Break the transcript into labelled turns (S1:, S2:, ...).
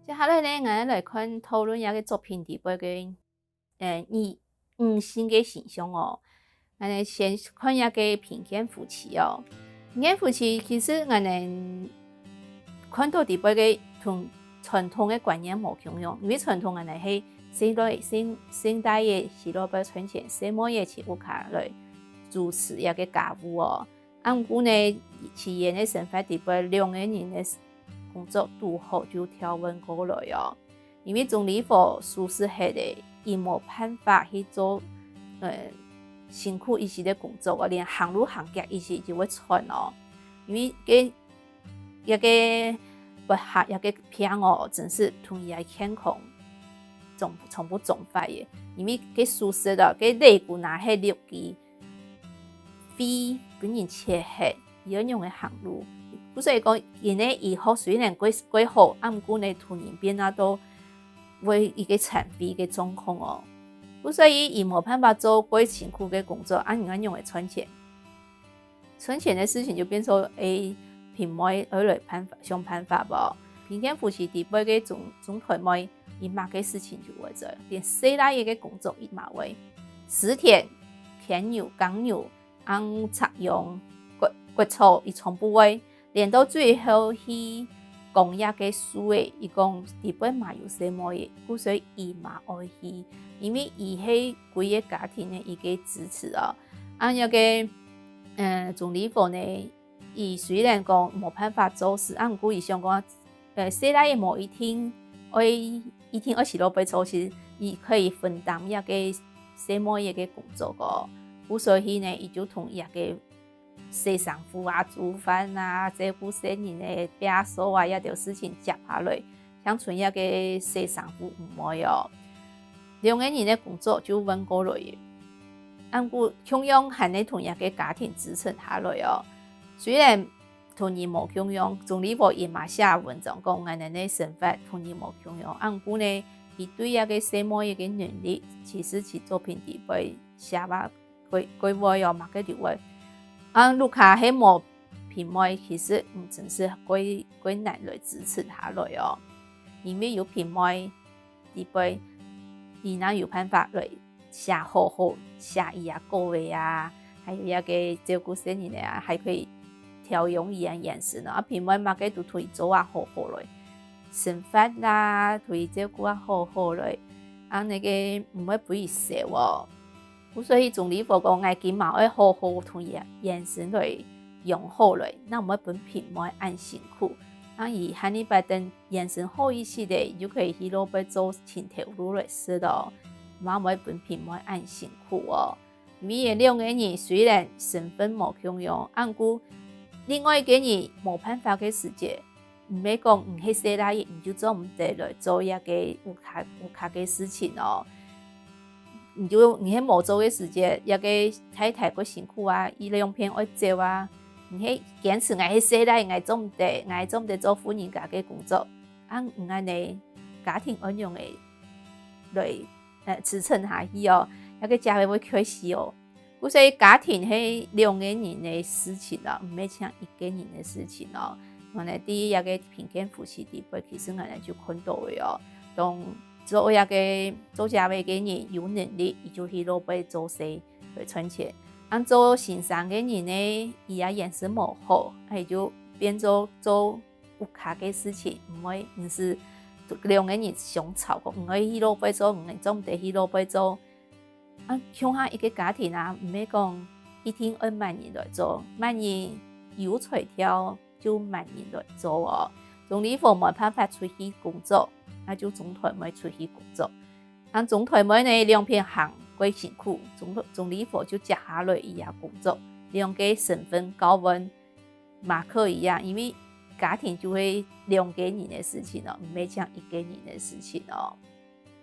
S1: 接下来呢，我们来看讨论一个作品里边的女性的形象哦。我们先看一个贫贱夫妻哦。贫贱夫妻其实我们看到里边的同传统的观念无共样，因为传统我们是现代的是落要存钱，什么也是有卡来主持一个家务哦。按古呢，企业的生活里边两个人的工作拄好就调温过来哦。因为总理府舒适下的，伊无办法去做辛苦一些的工作哦，连行路行脚一些就会喘哦。因为一个不合一个病哦，真是同伊健康从不总发的，因为佢舒适的，佢肋骨拿起力气，非本人切黑，要用的行路。所以讲，人的以后虽然过好，按过呢突然变啊都为一个残废的状况哦。所以伊无办法做过辛苦的工作，按人用来存钱。存钱的事情就变成平妹来想办法不？贫贱夫妻底背嘅总台妹，伊嘛嘅事情就会做，连细大嘅工作伊嘛会。石田、田牛、钢牛、按插用骨草，伊从不会。连到最后去讲一个书诶，伊讲底背嘛有什么嘢，所以伊嘛爱去，因为伊係规个家庭的一个支持哦。按一个总理府呢，伊虽然讲无办法做事，按过伊想讲细大嘅某一天，一天20多倍做事，伊可以分担一个什么嘢嘅工作个，所以呢，伊就同一个洗衫服啊、煮饭啊、照顾生人的打扫啊，一条事情接下来，像存一个洗衫服唔会哦，两个人的工作就稳过来嘅。按过共用还能同一个家庭支撑下来哦。虽然同伊无共用，总理部也嘛写文章讲，俺哋的生活同伊无共用。按过呢，伊对一个什么一个能力，其实是作品里边写吧，规划哦，嘛个条话。卢卡黑莫平妹其实真是归难来支持他来哦，因为有平妹底背，伊那有办法来写好写伊啊各位啊，还有一个照顾生人啊，还可以调用伊啊眼神哦。平妹嘛个都推做啊好来，生活啦推照顾啊好来，那个唔会不伊笑哦。所以总理府讲，爱今嘛要好好同伊眼神来用好来，那我们本品莫按辛苦。伊喊你摆等眼神好一些的，就可以去路边做前头路来吃的哦。嘛莫本品莫按辛苦哦。因为两个人虽然身份无共样，按过另外一个人无办法嘅世界，唔係講唔係細大嘢，唔就做唔得來做一個有卡嘅事情哦。你喺冇做嘅時間，一個太太個辛苦啊，伊兩片愛做啊，你喺堅持愛細大愛做唔得，愛做唔得做婦人家嘅工作，唔按你家庭安用嘅來支撐下去哦，一個家會開心哦。所以家庭係兩個人嘅事情咯，唔係像一個人嘅事情咯。我哋第一個貧賤夫妻地位，其實我哋就看到嘅哦，當做一個做家嘅人有能力，伊就去攞去做事去存錢。做先生嘅人呢，伊也眼神無好，伊就變做有卡嘅事情，唔是兩個人相吵過，唔可以去攞去做，唔可以做唔得去攞去做。像下一個家庭啊，唔係講一天1萬人來做，萬人有才調就萬人來做哦。總理府冇辦法出去工作，那就總台妹出去工作。總台妹呢兩片行過辛苦，總理府就接下來伊也工作，兩個身份高溫嘛可以啊，因為家庭就會兩個人的事情哦，唔係像一個人的事情哦。